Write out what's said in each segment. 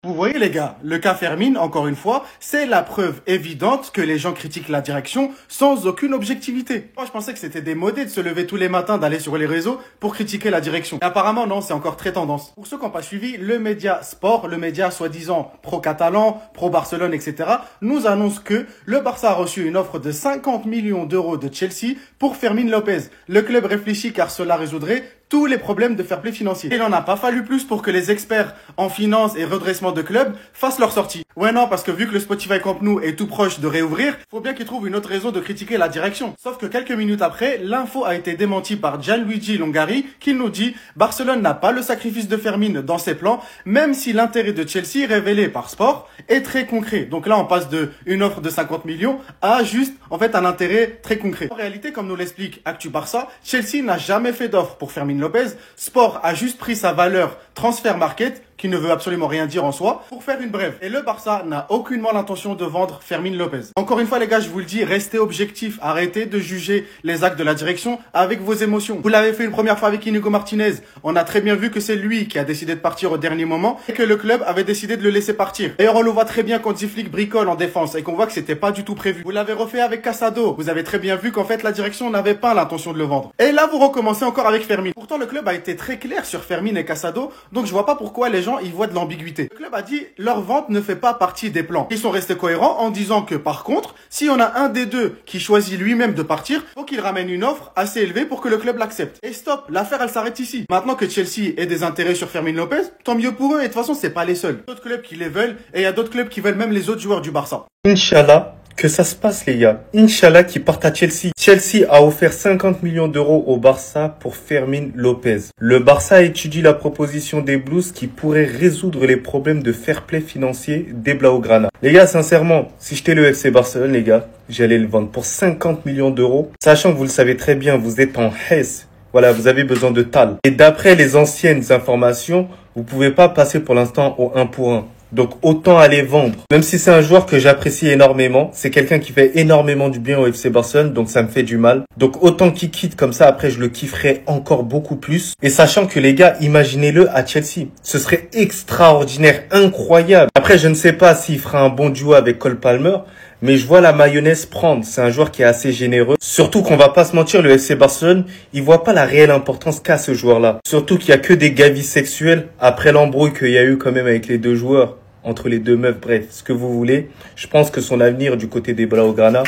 Vous voyez les gars, le cas Fermin, encore une fois, c'est la preuve évidente que les gens critiquent la direction sans aucune objectivité. Moi je pensais que c'était démodé de se lever tous les matins, d'aller sur les réseaux pour critiquer la direction. Et apparemment non, c'est encore très tendance. Pour ceux qui n'ont pas suivi, le média Sport, le média soi-disant pro-catalan, pro-Barcelone, etc., nous annonce que le Barça a reçu une offre de 50 millions d'euros de Chelsea pour Fermin Lopez. Le club réfléchit car cela résoudrait tous les problèmes de fair play financier. Il n'en a pas fallu plus pour que les experts en finance et redressement de clubs fassent leur sortie. Ouais non, parce que vu que le Spotify Camp Nou est tout proche de réouvrir, faut bien qu'ils trouvent une autre raison de critiquer la direction. Sauf que quelques minutes après, l'info a été démentie par Gianluigi Longari qui nous dit Barcelone n'a pas le sacrifice de Fermin dans ses plans, même si l'intérêt de Chelsea révélé par Sport est très concret. Donc là, on passe de une offre de 50 millions à juste, en fait, un intérêt très concret. En réalité, comme nous l'explique Actu Barça, Chelsea n'a jamais fait d'offre pour Fermin Lopez. Sport a juste pris sa valeur transfert market, qui ne veut absolument rien dire en soi, pour faire une brève. Et le Barça n'a aucunement l'intention de vendre Fermin Lopez. Encore une fois les gars, je vous le dis, restez objectifs, arrêtez de juger les actes de la direction avec vos émotions. Vous l'avez fait une première fois avec Inigo Martinez, on a très bien vu que c'est lui qui a décidé de partir au dernier moment et que le club avait décidé de le laisser partir. D'ailleurs on le voit très bien quand Ziflik bricole en défense et qu'on voit que c'était pas du tout prévu. Vous l'avez refait avec Casado, vous avez très bien vu qu'en fait la direction n'avait pas l'intention de le vendre. Et là vous recommencez encore avec Fermin. Pourtant le club a été très clair sur Fermin et Casado, donc je vois pas pourquoi les gens y voient de l'ambiguïté. Le club a dit leur vente ne fait pas partie des plans. Ils sont restés cohérents en disant que par contre, si on a un des deux qui choisit lui-même de partir, faut qu'il ramène une offre assez élevée pour que le club l'accepte. Et stop, l'affaire elle s'arrête ici. Maintenant que Chelsea ait des intérêts sur Fermin Lopez, tant mieux pour eux et de toute façon c'est pas les seuls. D'autres clubs qui les veulent et il y a d'autres clubs qui veulent même les autres joueurs du Barça. Inch'Allah, que ça se passe les gars. Inch'Allah qui partent à Chelsea. Chelsea a offert 50 millions d'euros au Barça pour Fermin Lopez. Le Barça étudie la proposition des Blues qui pourrait résoudre les problèmes de fair play financier des Blaugrana. Les gars, sincèrement, si j'étais le FC Barcelone, les gars, j'allais le vendre pour 50 millions d'euros. Sachant que vous le savez très bien, vous êtes en Hesse. Voilà, vous avez besoin de tal. Et d'après les anciennes informations, vous pouvez pas passer pour l'instant au 1 pour 1. Donc autant aller vendre. Même si c'est un joueur que j'apprécie énormément, c'est quelqu'un qui fait énormément du bien au FC Barcelone, donc ça me fait du mal. Donc autant qu'il quitte comme ça, après je le kifferai encore beaucoup plus. Et sachant que les gars, imaginez-le à Chelsea. Ce serait extraordinaire, incroyable. Après je ne sais pas s'il fera un bon duo avec Cole Palmer, mais je vois la mayonnaise prendre. C'est un joueur qui est assez généreux. Surtout qu'on va pas se mentir, le FC Barcelone, il voit pas la réelle importance qu'a ce joueur-là. Surtout qu'il y a que des gavis sexuels après l'embrouille qu'il y a eu quand même avec les deux joueurs. Entre les deux meufs, bref, ce que vous voulez. Je pense que son avenir du côté des Blaugrana,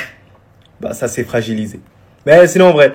bah ça s'est fragilisé. Mais sinon, en vrai,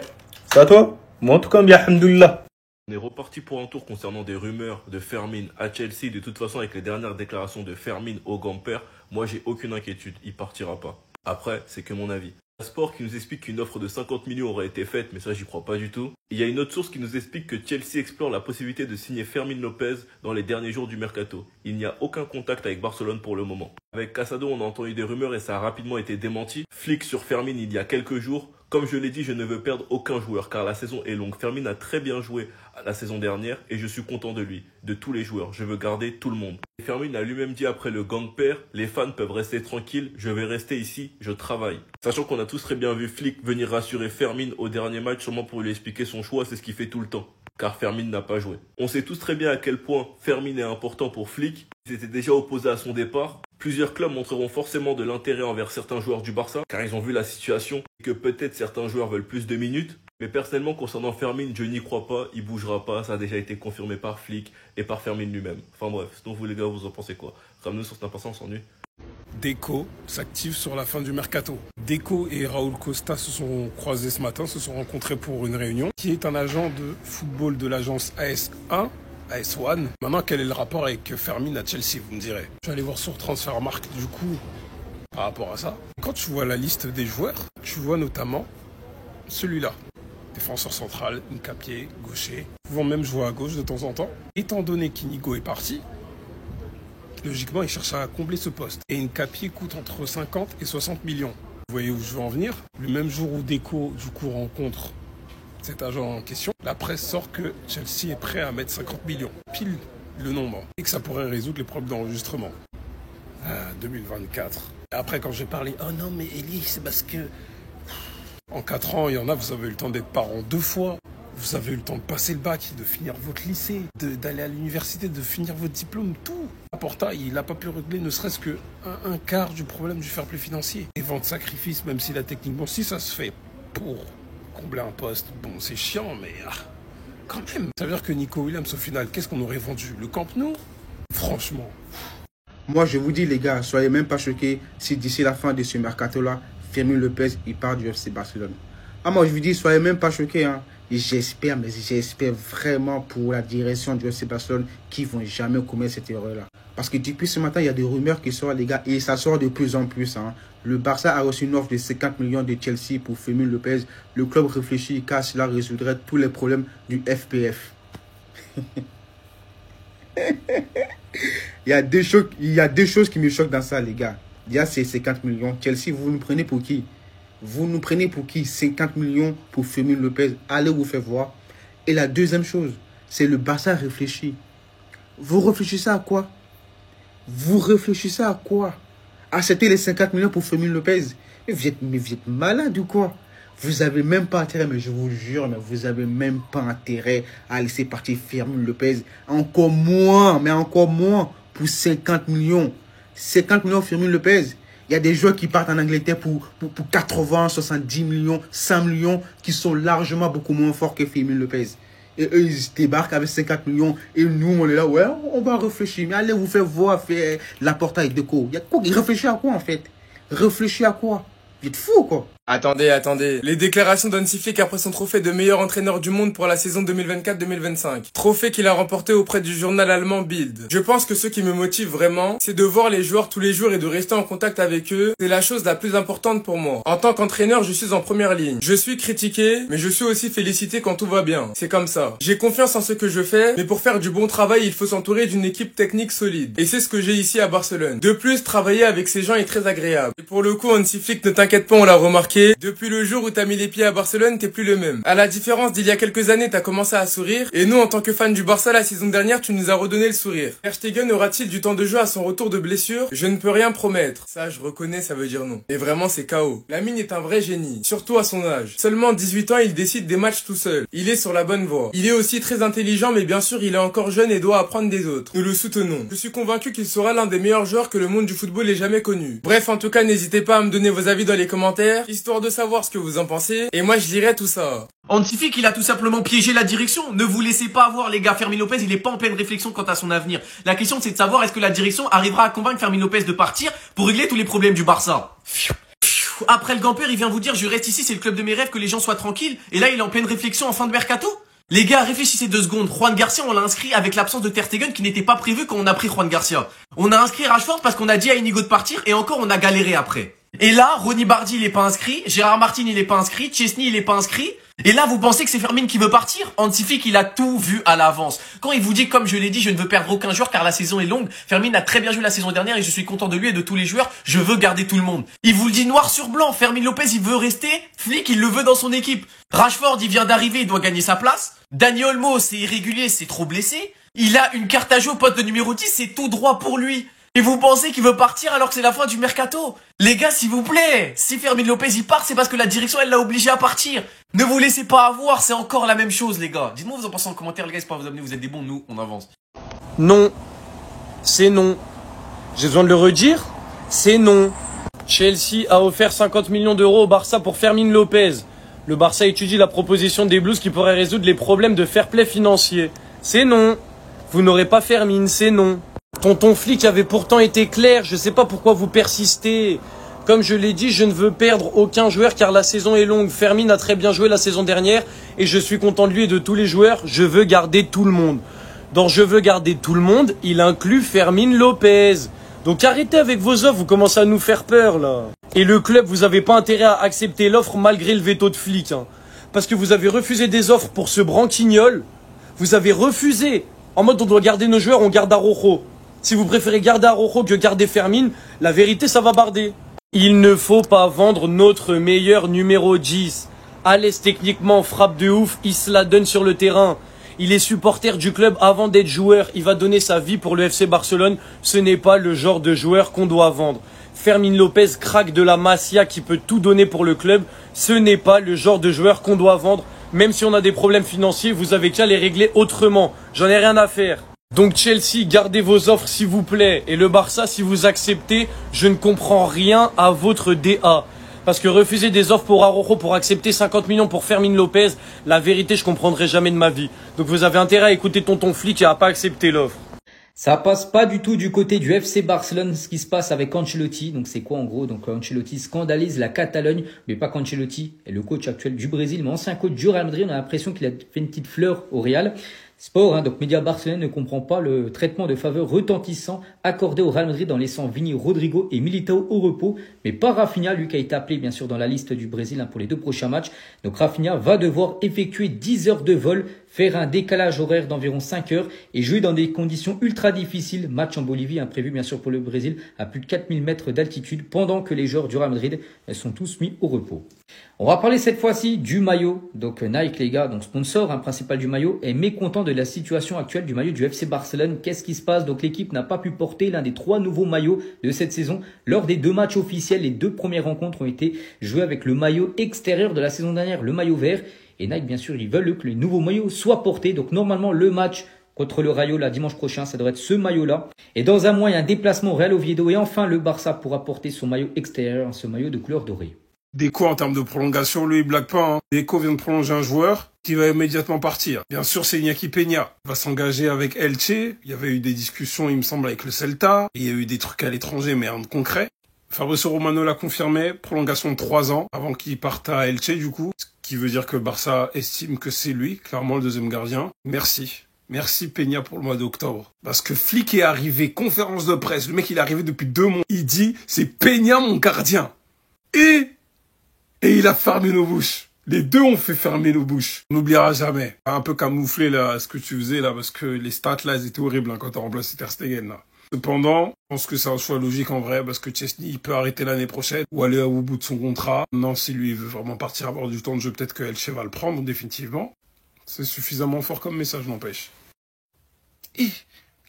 c'est à toi. Moi, en tout cas, bien, alhamdoulilah. On est reparti pour un tour concernant des rumeurs de Fermin à Chelsea. De toute façon, avec les dernières déclarations de Fermin au grand-père, moi, j'ai aucune inquiétude. Il partira pas. Après, c'est que mon avis. Sport qui nous explique qu'une offre de 50 millions aurait été faite, mais ça j'y crois pas du tout. Il y a une autre source qui nous explique que Chelsea explore la possibilité de signer Fermin Lopez dans les derniers jours du mercato. Il n'y a aucun contact avec Barcelone pour le moment. Avec Casado, on a entendu des rumeurs et ça a rapidement été démenti. Flic sur Fermin il y a quelques jours. Comme je l'ai dit, je ne veux perdre aucun joueur car la saison est longue. Fermin a très bien joué la saison dernière et je suis content de lui, de tous les joueurs. Je veux garder tout le monde. Et Fermin a lui-même dit après le gang-père, les fans peuvent rester tranquilles, je vais rester ici, je travaille. Sachant qu'on a tous très bien vu Flick venir rassurer Fermin au dernier match sûrement pour lui expliquer son choix, c'est ce qu'il fait tout le temps. Car Fermin n'a pas joué. On sait tous très bien à quel point Fermin est important pour Flick. Ils étaient déjà opposés à son départ. Plusieurs clubs montreront forcément de l'intérêt envers certains joueurs du Barça, car ils ont vu la situation et que peut-être certains joueurs veulent plus de minutes. Mais personnellement, concernant Fermin, je n'y crois pas, il bougera pas, ça a déjà été confirmé par Flick et par Fermin lui-même. Enfin bref, sinon vous les gars, vous en pensez quoi? Ramenez-nous sur Snap, on s'ennuie. Deco s'active sur la fin du mercato. Deco et Raúl Costa se sont croisés ce matin, se sont rencontrés pour une réunion, qui est un agent de football de l'agence AS1, AS1. Maintenant, quel est le rapport avec Fermin à Chelsea, vous me direz? Je vais aller voir sur Transfermarkt du coup, par rapport à ça. Quand tu vois la liste des joueurs, tu vois notamment celui-là. Défenseur central, Nkapie, gaucher, pouvant même jouer à gauche de temps en temps. Étant donné qu'Inigo est parti, logiquement, il cherche à combler ce poste. Et Nkapie coûte entre 50 et 60 millions. Vous voyez où je veux en venir? Le même jour où Deco, du coup, rencontre cet agent en question, la presse sort que Chelsea est prêt à mettre 50 millions. Pile le nombre. Et que ça pourrait résoudre les problèmes d'enregistrement. 2024. Et après, quand j'ai parlé, oh non, mais Eli, c'est parce que... En 4 ans, il y en a, vous avez eu le temps d'être parents 2 fois. Vous avez eu le temps de passer le bac, de finir votre lycée, d'aller à l'université, de finir votre diplôme, tout. Laporta, il n'a pas pu régler ne serait-ce que un quart du problème du fair play financier. Et vendre sacrifice, même si là, techniquement, si ça se fait pour combler un poste, bon, c'est chiant, mais quand même. Ça veut dire que Nico Williams, au final, qu'est-ce qu'on aurait vendu? Le Camp Nou? Franchement. Moi, je vous dis, les gars, soyez même pas choqués si d'ici la fin de ce mercato-là, Fermin Lopez, il part du FC Barcelone. Ah, moi, je vous dis, soyez même pas choqués, hein. J'espère, mais j'espère vraiment pour la direction du FC Barcelone qu'ils vont jamais commettre cette erreur-là. Parce que depuis ce matin, il y a des rumeurs qui sortent, les gars, et ça sort de plus en plus, hein. Le Barça a reçu une offre de 50 millions de Chelsea pour Fermin Lopez. Le club réfléchit car cela résoudrait tous les problèmes du FPF. Il y a deux choses qui me choquent dans ça, les gars. Il y a ces 50 millions. Chelsea, vous nous prenez pour qui? Vous nous prenez pour qui? 50 millions pour Fermin Lopez. Allez vous faire voir. Et la deuxième chose, c'est le Barça réfléchit. Vous réfléchissez à quoi? Vous réfléchissez à quoi? Acheter les 50 millions pour Fermin Lopez? Mais vous êtes malade ou quoi? Vous n'avez même pas intérêt, mais je vous jure, mais vous n'avez même pas intérêt à laisser partir Fermin Lopez. Encore moins, mais encore moins pour 50 millions. 50 millions Fermin Lopez. Il y a des joueurs qui partent en Angleterre pour 80, 70 millions, 100 millions, qui sont largement beaucoup moins forts que Fermin Lopez. Et eux, ils débarquent avec 50 millions. Et nous, on est là, ouais, on va réfléchir. Mais allez vous faire voir, faire Laporta et Deco. Il y a quoi? Réfléchir à quoi, en fait? Réfléchir à quoi? Vous êtes fous, quoi. Attendez. Les déclarations d'Hansi Flick après son trophée de meilleur entraîneur du monde pour la saison 2024-2025. Trophée qu'il a remporté auprès du journal allemand Bild. Je pense que ce qui me motive vraiment, c'est de voir les joueurs tous les jours et de rester en contact avec eux. C'est la chose la plus importante pour moi. En tant qu'entraîneur, je suis en première ligne. Je suis critiqué, mais je suis aussi félicité quand tout va bien. C'est comme ça. J'ai confiance en ce que je fais, mais pour faire du bon travail, il faut s'entourer d'une équipe technique solide. Et c'est ce que j'ai ici à Barcelone. De plus, travailler avec ces gens est très agréable. Et pour le coup, Hansi Flick, ne t'inquiète pas, on l'a remarqué. Depuis le jour où t'as mis les pieds à Barcelone, t'es plus le même. À la différence d'il y a quelques années, t'as commencé à sourire. Et nous, en tant que fans du Barça, la saison dernière, tu nous as redonné le sourire. Ter Stegen aura-t-il du temps de jeu à son retour de blessure? Je ne peux rien promettre. Ça, je reconnais, ça veut dire non. Et vraiment, c'est KO. Lamine est un vrai génie. Surtout à son âge. Seulement 18 ans, il décide des matchs tout seul. Il est sur la bonne voie. Il est aussi très intelligent, mais bien sûr, il est encore jeune et doit apprendre des autres. Nous le soutenons. Je suis convaincu qu'il sera l'un des meilleurs joueurs que le monde du football ait jamais connu. Bref, en tout cas, n'hésitez pas à me donner vos avis dans les commentaires, histoire de savoir ce que vous en pensez, et moi je dirais tout ça. Hansi Flick, il a tout simplement piégé la direction. Ne vous laissez pas avoir, les gars. Fermin Lopez, il est pas en pleine réflexion quant à son avenir. La question, c'est de savoir est-ce que la direction arrivera à convaincre Fermin Lopez de partir pour régler tous les problèmes du Barça. Après le Gamper, il vient vous dire je reste ici, c'est le club de mes rêves, que les gens soient tranquilles. Et là, il est en pleine réflexion en fin de mercato. Les gars, réfléchissez 2 secondes. Juan Garcia, on l'a inscrit avec l'absence de Ter Stegen qui n'était pas prévu quand on a pris Juan Garcia. On a inscrit Rashford parce qu'on a dit à Inigo de partir et encore on a galéré après. Et là, Ronny Bardi, il est pas inscrit, Gérard Martin, il est pas inscrit, Chesney, il est pas inscrit. Et là, vous pensez que c'est Fermin qui veut partir? Hansi Flick, il a tout vu à l'avance. Quand il vous dit, comme je l'ai dit, je ne veux perdre aucun joueur car la saison est longue, Fermin a très bien joué la saison dernière et je suis content de lui et de tous les joueurs, je veux garder tout le monde. Il vous le dit noir sur blanc, Fermin Lopez, il veut rester, Flick, il le veut dans son équipe. Rashford, il vient d'arriver, il doit gagner sa place. Dani Olmo, c'est irrégulier, c'est trop blessé. Il a une carte à jouer au poste de numéro 10, c'est tout droit pour lui. Et vous pensez qu'il veut partir alors que c'est la fin du mercato? Les gars, s'il vous plaît, si Fermin Lopez y part, c'est parce que la direction, elle l'a obligé à partir. Ne vous laissez pas avoir, c'est encore la même chose, les gars. Dites-moi vous en pensez en commentaire, les gars, c'est pas vous amener, vous êtes des bons, nous, on avance. Non. C'est non. J'ai besoin de le redire? C'est non. Chelsea a offert 50 millions d'euros au Barça pour Fermin Lopez. Le Barça étudie la proposition des Blues qui pourrait résoudre les problèmes de fair play financier. C'est non. Vous n'aurez pas Fermin, c'est non. Tonton Flick avait pourtant été clair, je sais pas pourquoi vous persistez. Comme je l'ai dit, je ne veux perdre aucun joueur car la saison est longue. Fermin a très bien joué la saison dernière et je suis content de lui et de tous les joueurs. Je veux garder tout le monde. Dans je veux garder tout le monde, il inclut Fermin Lopez. Donc arrêtez avec vos offres, vous commencez à nous faire peur là. Et le club, vous n'avez pas intérêt à accepter l'offre malgré le veto de Flick. Parce que vous avez refusé des offres pour ce branquignol. Vous avez refusé. En mode on doit garder nos joueurs, on garde Araujo. Si vous préférez garder Araujo que garder Fermin, la vérité ça va barder. Il ne faut pas vendre notre meilleur numéro 10. Alès techniquement frappe de ouf, il se la donne sur le terrain. Il est supporter du club avant d'être joueur. Il va donner sa vie pour le FC Barcelone. Ce n'est pas le genre de joueur qu'on doit vendre. Fermin Lopez craque de la Masia qui peut tout donner pour le club. Ce n'est pas le genre de joueur qu'on doit vendre. Même si on a des problèmes financiers, vous avez qu'à les régler autrement. J'en ai rien à faire. Donc Chelsea, gardez vos offres s'il vous plaît. Et le Barça, si vous acceptez, je ne comprends rien à votre DA. Parce que refuser des offres pour Araujo, pour accepter 50 millions pour Fermin Lopez, la vérité, je comprendrai jamais de ma vie. Donc vous avez intérêt à écouter tonton flic et à pas accepter l'offre. Ça passe pas du tout du côté du FC Barcelone, ce qui se passe avec Ancelotti. Donc c'est quoi en gros? Donc Ancelotti scandalise la Catalogne, mais pas qu'Ancelotti est le coach actuel du Brésil, mais ancien coach du Real Madrid. On a l'impression qu'il a fait une petite fleur au Real. Sport, donc Média Barcelone ne comprend pas le traitement de faveur retentissant accordé au Real Madrid en laissant Vini, Rodrigo et Militao au repos, mais pas Rafinha, lui qui a été appelé bien sûr dans la liste du Brésil pour les 2 prochains matchs. Donc Rafinha va devoir effectuer 10 heures de vol, faire un décalage horaire d'environ 5 heures et jouer dans des conditions ultra difficiles. Match en Bolivie, imprévu bien sûr pour le Brésil, à plus de 4000 mètres d'altitude, pendant que les joueurs du Real Madrid sont tous mis au repos. On va parler cette fois-ci du maillot. Donc Nike, les gars, donc sponsor principal du maillot, est mécontent de la situation actuelle du maillot du FC Barcelone. Qu'est-ce qui se passe? Donc l'équipe n'a pas pu porter l'un des 3 nouveaux maillots de cette saison. Lors des 2 matchs officiels, les 2 premières rencontres ont été jouées avec le maillot extérieur de la saison dernière, le maillot vert. Et Nike, bien sûr, ils veulent que les nouveaux maillots soient portés. Donc normalement, le match contre le Rayo, là, dimanche prochain, ça devrait être ce maillot-là. Et dans un mois, il y a un déplacement au Real Oviedo. Et enfin, le Barça pourra porter son maillot extérieur, ce maillot de couleur dorée. Deco, en termes de prolongation, lui, il blague pas. Hein. Deco vient de prolonger un joueur qui va immédiatement partir. Bien sûr, c'est Iñaki Peña. Il va s'engager avec Elche. Il y avait eu des discussions, il me semble, avec le Celta. Et il y a eu des trucs à l'étranger, mais rien de concret. Fabrizio Romano l'a confirmé. Prolongation de 3 ans avant qu'il parte à Elche, du coup. Ce qui veut dire que le Barça estime que c'est lui, clairement, le deuxième gardien. Merci. Merci Peña pour le mois d'octobre. Parce que Flick est arrivé, conférence de presse. Le mec, il est arrivé depuis 2 mois. Il dit, c'est Peña mon gardien. Et il a fermé nos bouches. Les 2 ont fait fermer nos bouches. On n'oubliera jamais. Un peu camouflé là, ce que tu faisais là, parce que les stats là, elles étaient horribles quand t'as remplacé Ter Stegen là. Cependant, je pense que c'est un choix logique en vrai, parce que Chesney, il peut arrêter l'année prochaine ou aller au bout de son contrat. Non, si lui il veut vraiment partir avoir du temps de jeu, peut-être que Elche va le prendre définitivement. C'est suffisamment fort comme message, n'empêche. Et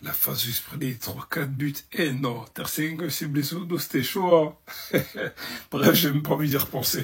la phase juste prenait les 3-4 buts. Eh non, Ter Stegen, c'est blessé, c'était chaud. Hein. Bref, j'ai même pas envie d'y repenser.